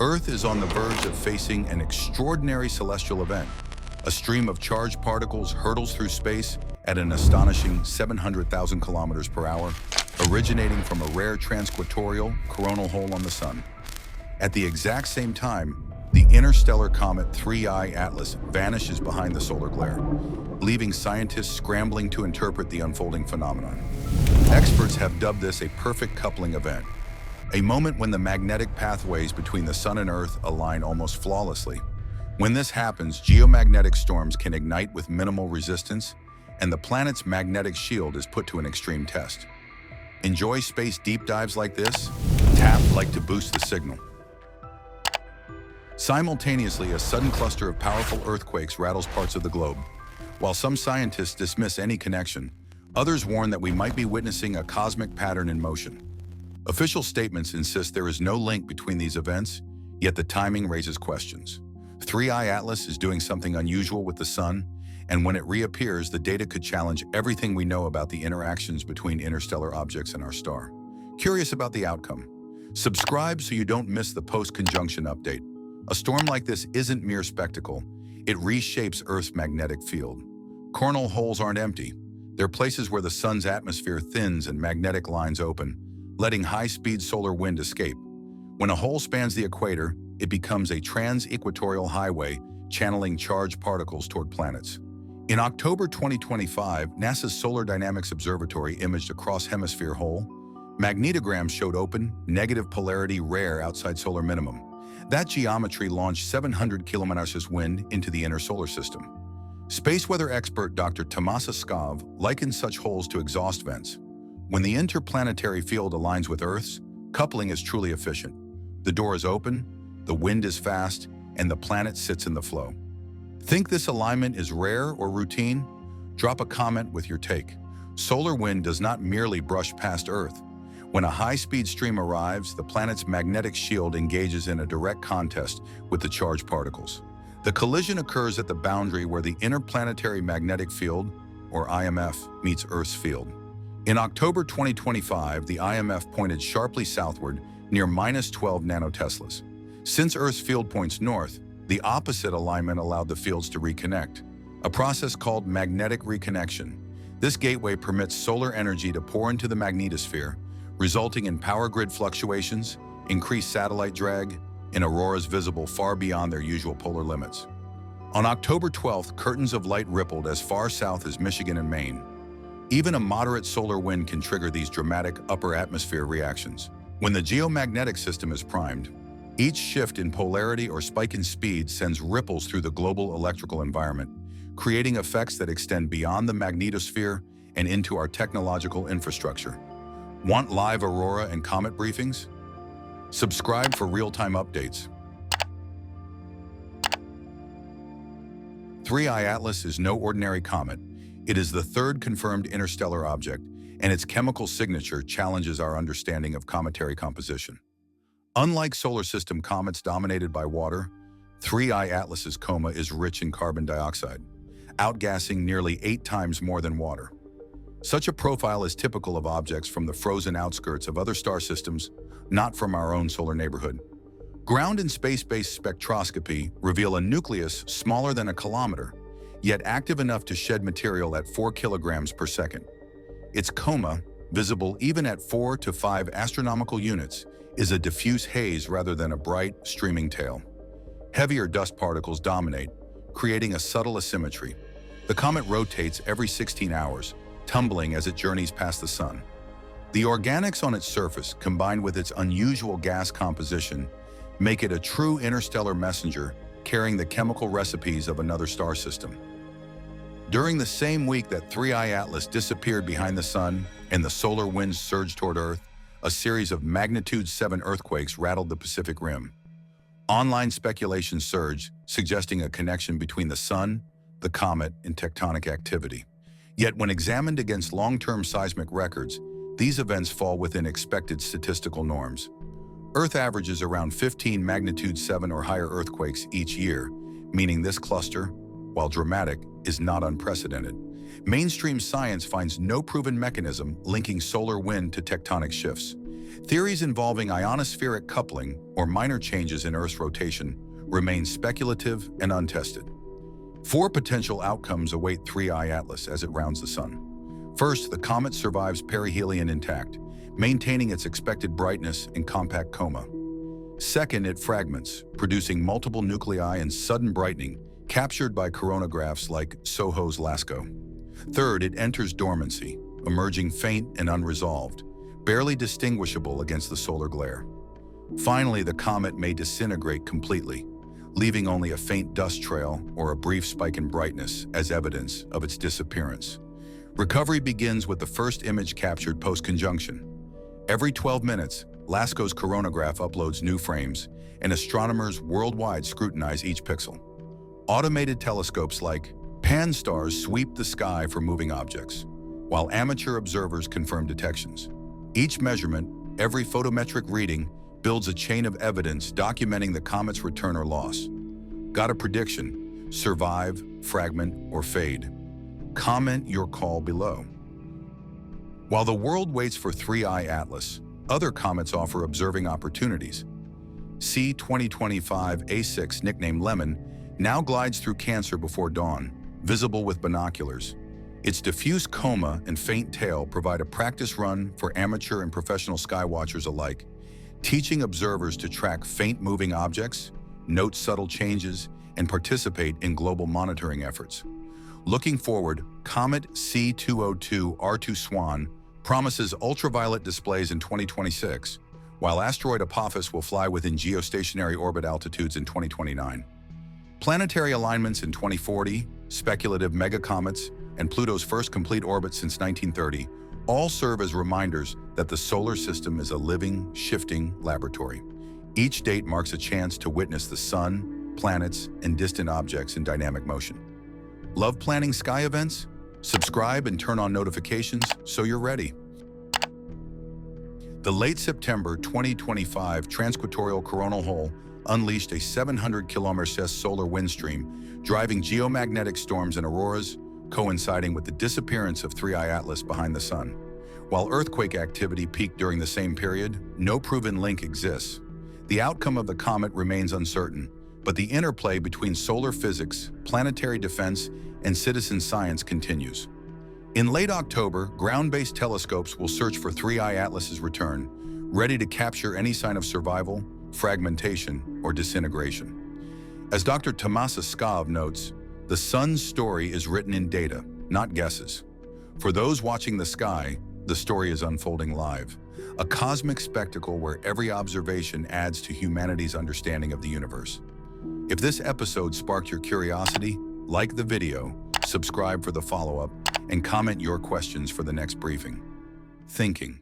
Earth is on the verge of facing an extraordinary celestial event. A stream of charged particles hurtles through space at an astonishing 700,000 kilometers per hour, originating from a rare trans-equatorial coronal hole on the Sun. At the exact same time, the interstellar comet 3I Atlas vanishes behind the solar glare, leaving scientists scrambling to interpret the unfolding phenomenon. Experts have dubbed this a perfect coupling event, a moment when the magnetic pathways between the Sun and Earth align almost flawlessly. When this happens, geomagnetic storms can ignite with minimal resistance, and the planet's magnetic shield is put to an extreme test. Enjoy space deep dives like this? Tap like to boost the signal. Simultaneously, a sudden cluster of powerful earthquakes rattles parts of the globe. While some scientists dismiss any connection, others warn that we might be witnessing a cosmic pattern in motion. Official statements insist there is no link between these events, yet the timing raises questions. 3I Atlas is doing something unusual with the Sun, and when it reappears, the data could challenge everything we know about the interactions between interstellar objects and our star. Curious about the outcome? Subscribe so you don't miss the post-conjunction update. A storm like this isn't mere spectacle. It reshapes Earth's magnetic field. Coronal holes aren't empty. They're places where the Sun's atmosphere thins and magnetic lines open, letting high-speed solar wind escape. When a hole spans the equator, it becomes a trans-equatorial highway, channeling charged particles toward planets. In October 2025, NASA's Solar Dynamics Observatory imaged a cross-hemisphere hole. Magnetograms showed open, negative polarity rare outside solar minimum. That geometry launched 700 kilometers wind into the inner solar system. Space weather expert Dr. Tomas Skov likens such holes to exhaust vents. When the interplanetary field aligns with Earth's, coupling is truly efficient. The door is open, the wind is fast, and the planet sits in the flow. Think this alignment is rare or routine? Drop a comment with your take. Solar wind does not merely brush past Earth. When a high-speed stream arrives, the planet's magnetic shield engages in a direct contest with the charged particles. The collision occurs at the boundary where the interplanetary magnetic field, or IMF, meets Earth's field. In October 2025, the IMF pointed sharply southward near -12 nanoteslas. Since Earth's field points north, the opposite alignment allowed the fields to reconnect, a process called magnetic reconnection. This gateway permits solar energy to pour into the magnetosphere, resulting in power grid fluctuations, increased satellite drag, and auroras visible far beyond their usual polar limits. On October 12th, curtains of light rippled as far south as Michigan and Maine. Even a moderate solar wind can trigger these dramatic upper atmosphere reactions. When the geomagnetic system is primed, each shift in polarity or spike in speed sends ripples through the global electrical environment, creating effects that extend beyond the magnetosphere and into our technological infrastructure. Want live aurora and comet briefings? Subscribe for real-time updates. 3I Atlas is no ordinary comet. It is the third confirmed interstellar object, and its chemical signature challenges our understanding of cometary composition. Unlike solar system comets dominated by water, 3I Atlas's coma is rich in carbon dioxide, outgassing nearly 8 times more than water. Such a profile is typical of objects from the frozen outskirts of other star systems, not from our own solar neighborhood. Ground and space-based spectroscopy reveal a nucleus smaller than a kilometer, yet active enough to shed material at 4 kilograms per second. Its coma, visible even at 4 to 5 astronomical units, is a diffuse haze rather than a bright, streaming tail. Heavier dust particles dominate, creating a subtle asymmetry. The comet rotates every 16 hours, tumbling as it journeys past the Sun. The organics on its surface, combined with its unusual gas composition, make it a true interstellar messenger carrying the chemical recipes of another star system. During the same week that 3I Atlas disappeared behind the Sun and the solar winds surged toward Earth, a series of magnitude 7 earthquakes rattled the Pacific Rim. Online speculation surged, suggesting a connection between the Sun, the comet, and tectonic activity. Yet when examined against long-term seismic records, these events fall within expected statistical norms. Earth averages around 15 magnitude 7 or higher earthquakes each year, meaning this cluster, while dramatic, is not unprecedented. Mainstream science finds no proven mechanism linking solar wind to tectonic shifts. Theories involving ionospheric coupling or minor changes in Earth's rotation remain speculative and untested. 4 potential outcomes await 3I Atlas as it rounds the Sun. First, the comet survives perihelion intact, maintaining its expected brightness in compact coma. Second, it fragments, producing multiple nuclei and sudden brightening, captured by coronagraphs like Soho's LASCO. Third, it enters dormancy, emerging faint and unresolved, barely distinguishable against the solar glare. Finally, the comet may disintegrate completely, leaving only a faint dust trail or a brief spike in brightness as evidence of its disappearance. Recovery begins with the first image captured post-conjunction. Every 12 minutes, LASCO's coronagraph uploads new frames, and astronomers worldwide scrutinize each pixel. Automated telescopes like Pan-STARRS sweep the sky for moving objects, while amateur observers confirm detections. Each measurement, every photometric reading, builds a chain of evidence documenting the comet's return or loss. Got a prediction? Survive, fragment, or fade? Comment your call below. While the world waits for 3I Atlas, other comets offer observing opportunities. C 2025 A6, nicknamed Lemon, now glides through Cancer before dawn, visible with binoculars. Its diffuse coma and faint tail provide a practice run for amateur and professional skywatchers alike, teaching observers to track faint moving objects, note subtle changes, and participate in global monitoring efforts. Looking forward, Comet C202 R2 Swan promises ultraviolet displays in 2026, while asteroid Apophis will fly within geostationary orbit altitudes in 2029. Planetary alignments in 2040, speculative megacomets, and Pluto's first complete orbit since 1930 all serve as reminders that the solar system is a living, shifting laboratory. Each date marks a chance to witness the sun, planets, and distant objects in dynamic motion. Love planning sky events? Subscribe and turn on notifications so you're ready. The late September 2025 trans-equatorial coronal hole unleashed a 700 km/s solar wind stream, driving geomagnetic storms and auroras, coinciding with the disappearance of 3I Atlas behind the Sun. While earthquake activity peaked during the same period, no proven link exists. The outcome of the comet remains uncertain, but the interplay between solar physics, planetary defense, and citizen science continues. In late October, ground-based telescopes will search for 3I Atlas's return, ready to capture any sign of survival, fragmentation, or disintegration. As Dr. Tomas Skov notes, the sun's story is written in data, not guesses. For those watching the sky, the story is unfolding live, a cosmic spectacle where every observation adds to humanity's understanding of the universe. If this episode sparked your curiosity, like the video, subscribe for the follow-up, and comment your questions for the next briefing. Thinking.